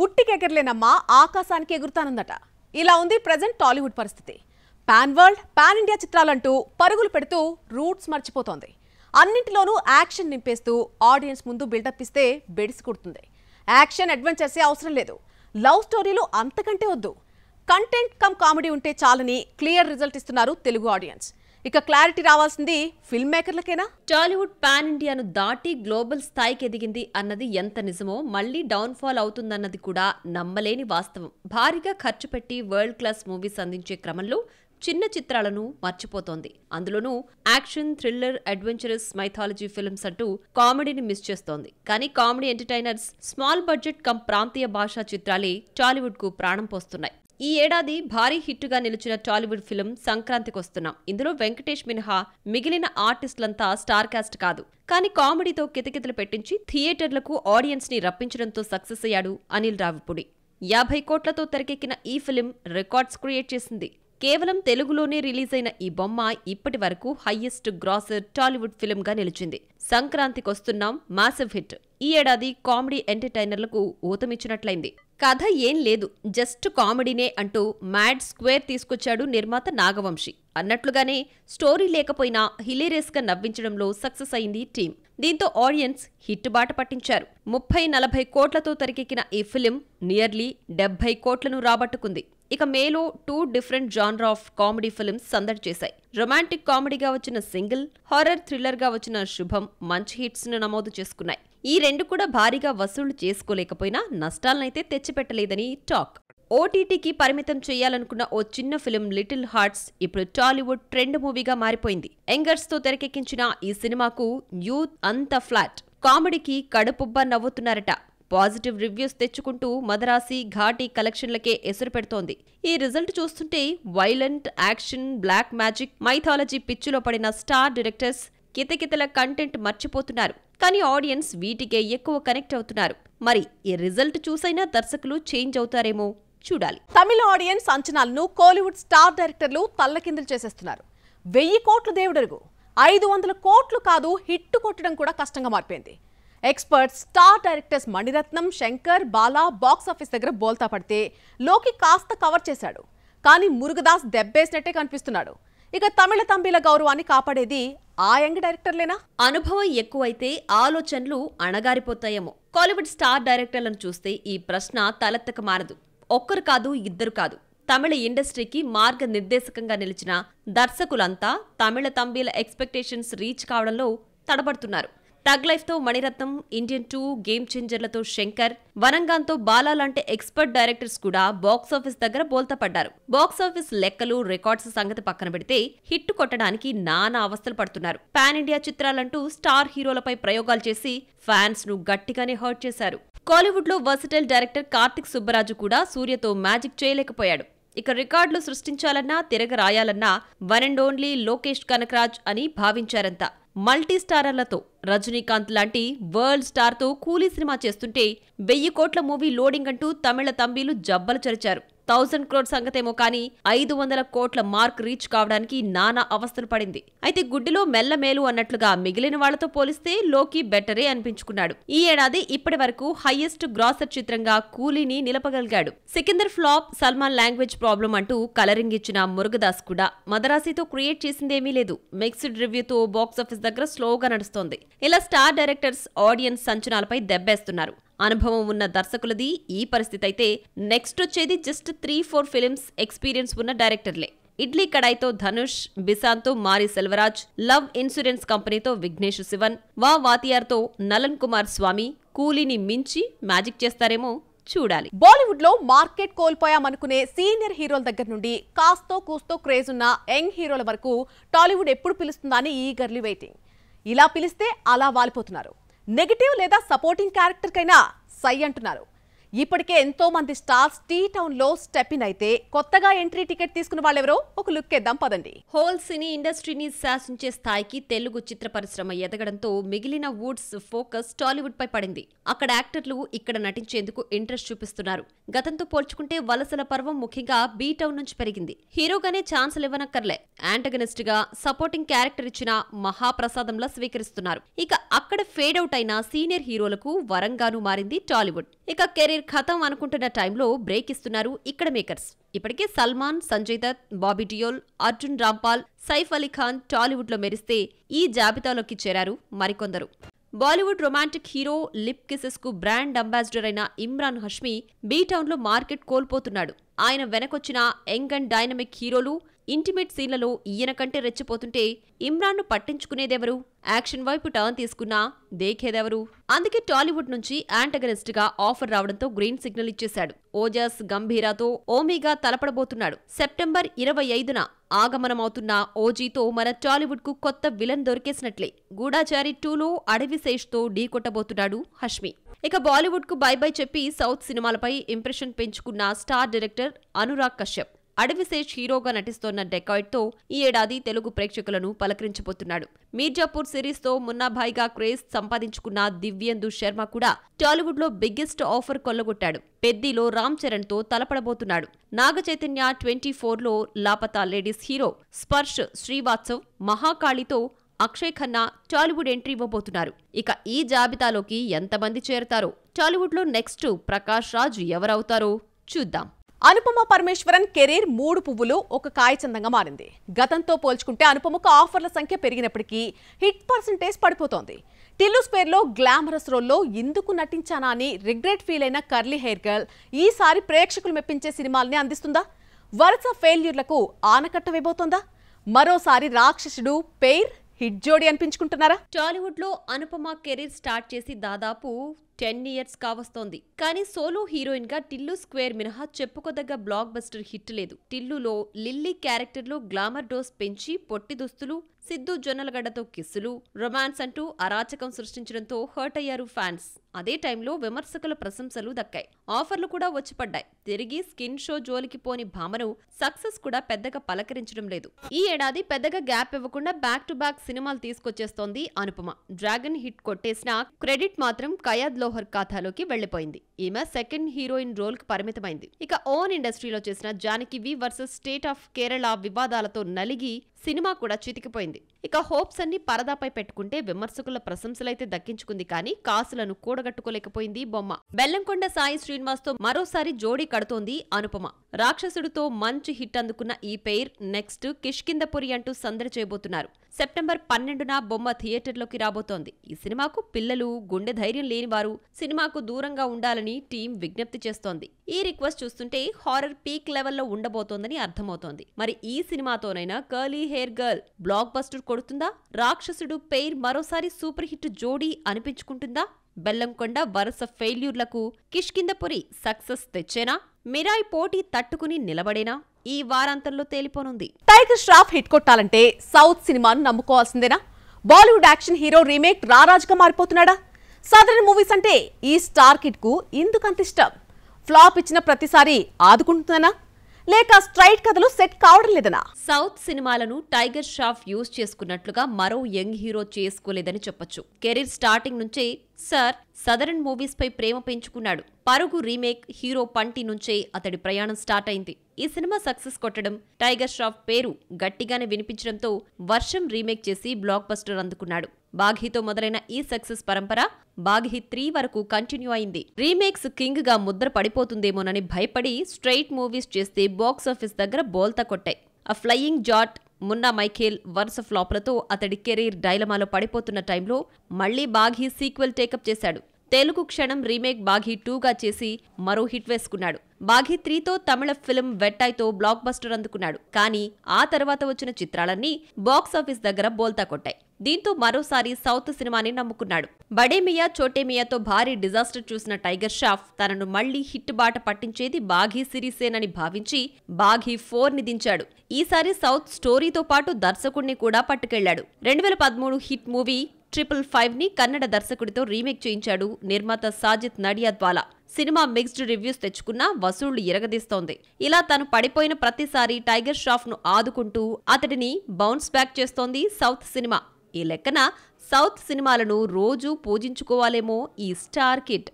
ఉట్టికెగర్లేనమ్మా ఆకాశానికి ఎగురుతానందట. ఇలా ఉంది ప్రెజెంట్ టాలీవుడ్ పరిస్థితి. పాన్ వరల్డ్, పాన్ ఇండియా చిత్రాలంటూ పరుగులు పెడుతూ రూట్స్ మర్చిపోతోంది. అన్నింటిలోనూ యాక్షన్ నింపేస్తూ ఆడియన్స్ ముందు బిల్డప్ ఇస్తే బెడిసి కొడుతుంది. యాక్షన్ అడ్వెంచర్సే అవసరం లేదు, లవ్ స్టోరీలు అంతకంటే వద్దు, కంటెంట్ కమ్ కామెడీ ఉంటే చాలని క్లియర్ రిజల్ట్ ఇస్తున్నారు తెలుగు ఆడియన్స్. ఇక క్లారిటీ రావాల్సింది ఫిల్మ్ మేకర్లకేనా? టాలీవుడ్ పాన్ ఇండియాను దాటి గ్లోబల్ స్థాయికి ఎదిగింది అన్నది ఎంత నిజమో మళ్లీ డౌన్ ఫాల్ అవుతుందన్నది కూడా నమ్మలేని వాస్తవం. భారీగా ఖర్చు పెట్టి వరల్డ్ క్లాస్ మూవీస్ అందించే క్రమంలో చిన్న చిత్రాలను మర్చిపోతోంది. అందులోనూ action, thriller, adventurous, mythology films అంటూ కామెడీని మిస్ చేస్తోంది. కానీ comedy entertainers, small budget come ప్రాంతీయ భాషా చిత్రాలే టాలీవుడ్ కు ప్రాణం పోస్తున్నాయి. ఈ ఏడాది భారీ హిట్టుగా నిలిచిన టాలీవుడ్ ఫిల్మ్ సంక్రాంతికొస్తున్నాం. ఇందులో వెంకటేష్ మినహా మిగిలిన ఆర్టిస్టులంతా స్టార్ కాస్ట్ కాదు. కానీ కామెడీతో కితకితలు పెట్టించి థియేటర్లకు ఆడియన్స్ ని రప్పించడంతో సక్సెస్ అయ్యాడు అనిల్ రావిపూడి. 50 కోట్లతో తెరకెక్కిన ఈ ఫిల్మ్ రికార్డ్స్ క్రియేట్ చేసింది. కేవలం తెలుగులోనే రిలీజ్ అయిన ఈ బొమ్మ ఇప్పటి వరకు హైయెస్ట్ గ్రాసర్ టాలీవుడ్ ఫిల్మ్ గా నిలిచింది. సంక్రాంతికొస్తున్నాం మాసివ్ హిట్. ఈ ఏడాది కామెడీ ఎంటర్టైనర్లకు ఊతమిచ్చినట్లయింది. కథ ఏం లేదు, జస్ట్ కామెడీనే అంటూ మ్యాడ్ స్క్వేర్ తీసుకొచ్చాడు నిర్మాత నాగవంశి. అన్నట్లుగానే స్టోరీ లేకపోయినా హిలేరియస్ గా నవ్వించడంలో సక్సెస్ అయింది టీం. దీంతో ఆడియన్స్ హిట్ బాట పట్టించారు. 30-40 కోట్లతో తెరకెక్కిన ఈ ఫిల్మ్ నియర్లీ 70 కోట్లను రాబట్టుకుంది. ఇక మేలో 2 different genre of comedy films సందడి చేశాయి. రొమాంటిక్ కామెడీగా వచ్చిన సింగిల్, హారర్ థ్రిల్లర్ గా వచ్చిన శుభం మంచి హిట్స్ ను నమోదు చేసుకున్నాయి. ఈ రెండు కూడా భారీగా వసూళ్లు చేసుకోలేకపోయినా నష్టాలనైతే తెచ్చిపెట్టలేదని టాక్. ఓటీటీకి పరిమితం చేయాలనుకున్న ఓ చిన్న ఫిల్మ్ లిటిల్ హార్ట్స్ ఇప్పుడు టాలీవుడ్ ట్రెండ్ మూవీగా మారిపోయింది. యంగర్స్ తో తెరకెక్కించిన ఈ సినిమాకు యూత్ అంతా ఫ్లాట్. కామెడీకి కడుపుబ్బా నవ్వుతున్నారట. పాజిటివ్ రివ్యూస్ తెచ్చుకుంటూ మదరాసి, ఘాటీ కలెక్షన్లకే ఎసురు పెడుతోంది. ఈ రిజల్ట్ చూస్తుంటే violent, action, black magic, mythology పిచ్చిలో పడిన స్టార్ డైరెక్టర్స్ కితకితల కంటెంట్ మర్చిపోతున్నారు. కానీ ఆడియన్స్ వీటికే ఎక్కువ కనెక్ట్ అవుతున్నారు. మరి ఈ రిజల్ట్ చూసైనా దర్శకులు చేంజ్ అవుతారేమో చూడాలి. తమిళ ఆడియన్స్ అంచనాలను కోలీవుడ్ స్టార్ డైరెక్టర్లు తల్లకిందులు చేసేస్తున్నారు. 1000 కోట్లు దేవుడరుగు, 500 కోట్లు కాదు హిట్ కొట్టడం కూడా కష్టంగా మారిపోయింది. Experts, star directors Mani Ratnam, Shankar, Bala box office దగ్గర బోల్తా పడితే లోకి కాస్త కవర్ చేశాడు. కానీ మురుగదాస్ దెబ్బేసినట్టే కనిపిస్తున్నాడు. ఇక తమిళ తంబిల గౌరవాన్ని కాపాడేది ఆ యంగ్ డైరెక్టర్లేనా? అనుభవం ఎక్కువైతే ఆలోచనలు అణగారిపోతాయేమో. కాలీవుడ్ స్టార్ డైరెక్టర్లను చూస్తే ఈ ప్రశ్న తలెత్తక మారదు. ఒక్కరు కాదు, ఇద్దరు కాదు. తమిళ ఇండస్ట్రీకి మార్గనిర్దేశకంగా నిలిచిన దర్శకులంతా తమిళ తంబిల ఎక్స్పెక్టేషన్స్ రీచ్ కావడంలో తడబడుతున్నారు. టగ్ లైఫ్ తో మణిరత్నం, ఇండియన్ 2, గేమ్ చేంజర్లతో శంకర్, వరంగాన్తో బాలా లాంటి ఎక్స్పర్ట్ డైరెక్టర్స్ కూడా బాక్సాఫీస్ దగ్గర బోల్తా పడ్డారు. బాక్సాఫీస్ లెక్కలు, రికార్డ్స్ సంగతి పక్కన పెడితే హిట్ కొట్టడానికి నానా అవస్థలు పడుతున్నారు. పాన్ ఇండియా చిత్రాలంటూ స్టార్ హీరోలపై ప్రయోగాలు చేసి ఫ్యాన్స్ ను గట్టిగానే హర్ట్ చేశారు. కాలీవుడ్ లో వర్సటైల్ డైరెక్టర్ కార్తిక్ సుబ్బరాజు కూడా సూర్యతో మ్యాజిక్ చేయలేకపోయాడు. ఇక రికార్డులు సృష్టించాలన్నా, తిరగ రాయాలన్నా one and only Lokesh Kanagaraj అని భావించారంతా. మల్టీ స్టారర్లతో రజనీకాంత్ లాంటి వరల్డ్ స్టార్ తో కూలీ సినిమా చేస్తుంటే 1000 కోట్ల మూవీ లోడింగ్ అంటూ తమిళ తంబీలు జబ్బలు చరిచారు. 1000 crore సంగతేమో కానీ 500 కోట్ల మార్క్ రీచ్ కావడానికి నానా అవస్థలు పడింది. అయితే గుడ్డిలో మెల్లమేలు అన్నట్లుగా మిగిలిన వాళ్లతో పోలిస్తే లోకి బెటరే అనిపించుకున్నాడు. ఈ ఏడాది ఇప్పటి వరకు హైయెస్ట్ గ్రాసర్ చిత్రంగా కూలీని నిలపగలిగాడు. Sikandar flop, Salman language problem అంటూ కలరింగ్ ఇచ్చిన మురుగదాస్ కూడా మదరాసితో క్రియేట్ చేసిందేమీ లేదు. మిక్స్డ్ రివ్యూతో బాక్సాఫీస్ దగ్గర స్లోగా నడుస్తోంది. ఇలా స్టార్ డైరెక్టర్స్ ఆడియన్స్ అంచనాలపై దెబ్బేస్తున్నారు. అనుభవం ఉన్న దర్శకులది ఈ పరిస్థితి అయితే నెక్స్ట్ వచ్చేది జస్ట్ 3-4 ఫిల్మ్స్ ఎక్స్పీరియన్స్ ఉన్న డైరెక్టర్లే. ఇడ్లీ కడాయితో ధనుష్, బిసాన్తో మారి సెల్వరాజ్, లవ్ ఇన్సూరెన్స్ కంపెనీతో విఘ్నేష్ శివన్, వాతియార్తో నలన్ కుమార్ స్వామి కూలీని మించి మ్యాజిక్ చేస్తారేమో చూడాలి. బాలీవుడ్ లో మార్కెట్ కోల్పోయామనుకునే సీనియర్ హీరోల దగ్గర నుండి కాస్తో కూస్తో క్రేజ్ ఉన్న యంగ్ హీరోల వరకు టాలీవుడ్ ఎప్పుడు పిలుస్తుందా అని ఈగర్లీ వెయిటింగ్. ఇలా పిలిస్తే అలా వాలిపోతున్నారు. నెగటివ్ లేదా సపోర్టింగ్ క్యారెక్టర్ కైనా సై అంటున్నారు. ఇప్పటికే ఎంతో మంది స్టార్స్ టీ టౌన్ లో స్టెప్ ఇన్ అయితే కొత్తగా ఎంట్రీ టికెట్ తీసుకున్న వాళ్ళెవరో ఒక లుక్ వేద్దాం పదండి. హోల్ సినీ ఇండస్ట్రీని శాసించే స్థాయికి తెలుగు చిత్ర పరిశ్రమ ఎదగడంతో మిగిలిన వుడ్స్ ఫోకస్ టాలీవుడ్ పై పడింది. అక్కడ యాక్టర్లు ఇక్కడ నటించేందుకు ఇంట్రెస్ట్ చూపిస్తున్నారు. గతంతో పోల్చుకుంటే వలసల పర్వం ముఖ్యంగా బీ టౌన్ నుంచి పెరిగింది. హీరోగానే ఛాన్సులు ఇవ్వనక్కర్లే, యాంటగనిస్ట్ గా సపోర్టింగ్ క్యారెక్టర్ ఇచ్చిన మహాప్రసాదంలా స్వీకరిస్తున్నారు. ఇక అక్కడ ఫేడ్ అవుట్ అయిన సీనియర్ హీరోలకు వరంగాను మారింది టాలీవుడ్. ఇక కెరీర్ కెరీర్ ఖతం అనుకుంటున్న టైంలో బ్రేక్ ఇస్తున్నారు ఇక్కడ మేకర్స్. ఇప్పటికే సల్మాన్, సంజయ్ దత్, బాబీ డియోల్, అర్జున్ రాంపాల్, సైఫ్ అలీ ఖాన్ టాలీవుడ్ లో మెరిస్తే ఈ జాబితాలోకి చేరారు మరికొందరు. Bollywood romantic hero lip kisses కు బ్రాండ్ అంబాసిడర్ అయిన ఇమ్రాన్ హష్మీ బీటౌన్ లో మార్కెట్ కోల్పోతున్నాడు. ఆయన వెనకొచ్చిన యంగ్ అండ్ డైనమిక్ హీరోలు ఇంటిమేట్ సీన్లలో ఈయన కంటే రెచ్చిపోతుంటే ఇమ్రాన్ను పట్టించుకునేదెవరు? యాక్షన్ వైపు టర్న్ తీసుకున్నా దేఖేదెవరు? అందుకే టాలీవుడ్ నుంచి యాంటగనిస్ట్ గా ఆఫర్ రావడంతో గ్రీన్ సిగ్నల్ ఇచ్చేశాడు. ఓజస్ గంభీరాతో ఓమీగా తలపడబోతున్నాడు. సెప్టెంబర్ 25న ఆగమనమవుతున్న ఓజీతో మన టాలీవుడ్ కు కొత్త విలన్ దొరికేసినట్లే. గూఢాచారి 2లో అడవిశేష్ తో ఢీకొట్టబోతున్నాడు హష్మీ. ఇక బాలీవుడ్ కు బై బై చెప్పి సౌత్ సినిమాలపై ఇంప్రెషన్ పెంచుకున్న స్టార్ డైరెక్టర్ అనురాగ్ కశ్యప్ అడవిశేష్ హీరోగా నటిస్తోన్న డెకాయిడ్ తో ఈ ఏడాది తెలుగు ప్రేక్షకులను పలకరించబోతున్నాడు. మీర్జాపూర్ సిరీస్ తో మున్నాభాయిగా క్రేజ్ సంపాదించుకున్న దివ్యేందు శర్మ కూడా టాలీవుడ్ లో బిగ్గెస్ట్ ఆఫర్ కొల్లగొట్టాడు. పెద్దిలో రామ్ చరణ్ తో తలపడబోతున్నాడు. నాగ చైతన్య 24లో లాపతా లేడీస్ హీరో స్పర్శ్ శ్రీవాత్సవ్, మహాకాళితో అక్షయ్ ఖన్నా టాలీవుడ్ ఎంట్రీ ఇవ్వబోతున్నారు. ఇక ఈ జాబితాలోకి ఎంతమంది చేరతారో, టాలీవుడ్ లో నెక్స్ట్ ప్రకాష్ రాజ్ ఎవరవుతారో చూద్దాం. అనుపమ పరమేశ్వరన్ కెరీర్ 3 పువ్వులు ఒక కాయచందంగా మారింది. గతంతో పోల్చుకుంటే అనుపమకు ఆఫర్ల సంఖ్య పెరిగినప్పటికీ హిట్ పర్సెంటేజ్ పడిపోతోంది. టిల్లు స్క్వేర్ లో గ్లామరస్ రోల్లో ఎందుకు నటించానా అని రిగ్రెట్ ఫీల్ అయిన కర్లీ హెయిర్ గర్ల్ ఈసారి ప్రేక్షకులు మెప్పించే సినిమాల్ని అందిస్తుందా? వరుస ఫెయిల్యూర్లకు ఆనకట్ట వేయబోతోందా? మరోసారి రాక్షసుడు పెయిర్ హిట్ జోడీ అనిపించుకుంటున్నారా? టాలీవుడ్ లో అనుపమ కెరీర్ స్టార్ట్ చేసి దాదాపు 10 ఇయర్స్ కావస్తోంది. కానీ సోలో హీరోయిన్ గా టిల్లు స్క్వేర్ మినహా చెప్పుకోదగ్గ బ్లాక్ బస్టర్ హిట్ లేదు. టిల్లులో లిల్లీ క్యారెక్టర్ లో గ్లామర్ డోస్ పెంచి పొట్టి దుస్తులు, సిద్ధు జొన్నలగడ్డతో కిస్సులు, రొమాన్స్ అంటూ అరాచకం సృష్టించడంతో హర్ట్ అయ్యారు ఫ్యాన్స్. అదే టైంలో విమర్శకుల ప్రశంసలు దక్కాయి. ఆఫర్లు కూడా వచ్చి పడ్డాయి. తిరిగి స్కిన్ షో జోలికి పోని భామను సక్సెస్ కూడా పెద్దగా పలకరించడం లేదు. ఈ ఏడాది పెద్దగా గ్యాప్ ఇవ్వకుండా బ్యాక్ టు బ్యాక్ సినిమాలు తీసుకొచ్చేస్తోంది అనుపమ. డ్రాగన్ హిట్ కొట్టేసిన క్రెడిట్ మాత్రం కయాద్ లోహర్ ఖాతాలోకి వెళ్లిపోయింది. ఈమె సెకండ్ హీరోయిన్ రోల్ కి పరిమితమైంది. ఇక ఓన్ ఇండస్ట్రీలో చేసిన జానకి వి వర్సెస్ స్టేట్ ఆఫ్ కేరళ వివాదాలతో నలిగి సినిమా కూడా చితికిపోయింది. ఇక హోప్స్ అన్ని పరదాపై పెట్టుకుంటే విమర్శకుల ప్రశంసలైతే దక్కించుకుంది, కానీ కాసులను కూడగట్టుకోలేకపోయింది బొమ్మ. బెల్లంకొండ సాయి శ్రీనివాస్ తో మరోసారి జోడీ కడుతోంది అనుపమ. రాక్షసుడితో మంచి హిట్ అందుకున్న ఈ పెయిర్ నెక్స్ట్ కిష్కిందపురి అంటూ సందడి చేయబోతున్నారు. సెప్టెంబర్ 12న బొమ్మ థియేటర్లోకి రాబోతోంది. ఈ సినిమాకు పిల్లలు, గుండె ధైర్యం లేనివారు సినిమాకు దూరంగా ఉండాలని టీం విజ్ఞప్తి చేస్తోంది. ఈ రిక్వెస్ట్ చూస్తుంటే హారర్ పీక్ లెవెల్లో ఉండబోతోందని అర్థమవుతోంది. మరి ఈ సినిమాతోనైనా curly hair girl blockbuster కొడుతుందా? రాక్షసుడు పెయిర్ మరోసారి సూపర్ హిట్ జోడీ అనిపించుకుంటుందా? బెల్లంకొండ వరుస ఫెయిల్యూర్లకు కిష్కిందపురి సక్సెస్ తెచ్చేనా? మిరాయ్ పోటీ తట్టుకుని నిలబడేనా? ఈ వారాంతంలో తేలిపోనుంది. టైగర్ ష్రాఫ్ హిట్ కొట్టాలంటే సౌత్ సినిమాను నమ్ముకోవాల్సిందేనా? బాలీవుడ్ యాక్షన్ హీరో రీమేక్ రారాజుగా మారిపోతున్నాడా? సదరన్ మూవీస్ అంటే ఈ స్టార్ కిడ్ కు ఎందుకంత ఇష్టం? ఫ్లాప్ ఇచ్చిన ప్రతిసారి ఆదుకుంటుందనా, లేక స్ట్రైట్ కథలు సెట్ కావడం లేదనా? సౌత్ సినిమాలను టైగర్ ష్రాఫ్ యూజ్ చేసుకున్నట్లుగా మరో యంగ్ హీరో చేసుకోలేదని చెప్పొచ్చు. కెరీర్ స్టార్టింగ్ నుంచే సార్ సదరన్ మూవీస్ పై ప్రేమ పెంచుకున్నాడు. పరుగు రీమేక్ హీరో పంటి నుంచే అతడి ప్రయాణం స్టార్ట్ అయింది. ఈ సినిమా సక్సెస్ కొట్టడం, టైగర్ ష్రాఫ్ పేరు గట్టిగానే వినిపించడంతో వర్షం రీమేక్ చేసి బ్లాక్ బస్టర్ అందుకున్నాడు. బాఘీతో మొదలైన ఈ సక్సెస్ పరంపర బాఘీ 3 వరకు కంటిన్యూ అయింది. రీమేక్స్ కింగ్ గా ముద్ర పడిపోతుందేమోనని భయపడి స్ట్రైట్ మూవీస్ చేస్తే బాక్సాఫీస్ దగ్గర బోల్తా కొట్టాయి. ఆ ఫ్లయింగ్ జాట్, మున్నా మైఖేల్ వరుస ఫ్లాప్లతో అతడి కెరీర్ డైలమాలో పడిపోతున్న టైంలో మళ్లీ బాఘీ సీక్వెల్ టేకప్ చేశాడు. తెలుగు క్షణం రీమేక్ బాఘీ 2గా చేసి మరో హిట్ వేసుకున్నాడు. బాఘీ 3తో తమిళ ఫిల్మ్ వెట్టాయ్తో బ్లాక్ బస్టర్ అందుకున్నాడు. కానీ ఆ తర్వాత వచ్చిన చిత్రాలన్నీ బాక్సాఫీస్ దగ్గర బోల్తా కొట్టాయి. దీంతో మరోసారి సౌత్ సినిమాని నమ్ముకున్నాడు. బడే మియా చోటే మియాతో భారీ డిజాస్టర్ చూసిన టైగర్ ష్రాఫ్ తనను మళ్లీ హిట్ బాట పట్టించేది బాఘీ సిరీసేనని భావించి బాఘీ 4ని దించాడు. ఈసారి సౌత్ స్టోరీతో పాటు దర్శకుడిని కూడా పట్టుకెళ్లాడు. 2013 హిట్ మూవీ 555ని కన్నడ దర్శకుడితో రీమేక్ చేయించాడు నిర్మాత సాజిద్ నడియాద్వాలా. సినిమా మిక్స్డ్ రివ్యూస్ తెచ్చుకున్నా వసూళ్లు ఇరగదీస్తోంది. ఇలా తను పడిపోయిన ప్రతిసారి టైగర్ ష్రాఫ్ ను ఆదుకుంటూ అతడిని బౌన్స్ బ్యాక్ చేస్తోంది సౌత్ సినిమా. ఈ లెక్కన సౌత్ సినిమాలను రోజూ పూజించుకోవాలేమో ఈ స్టార్ కిడ్.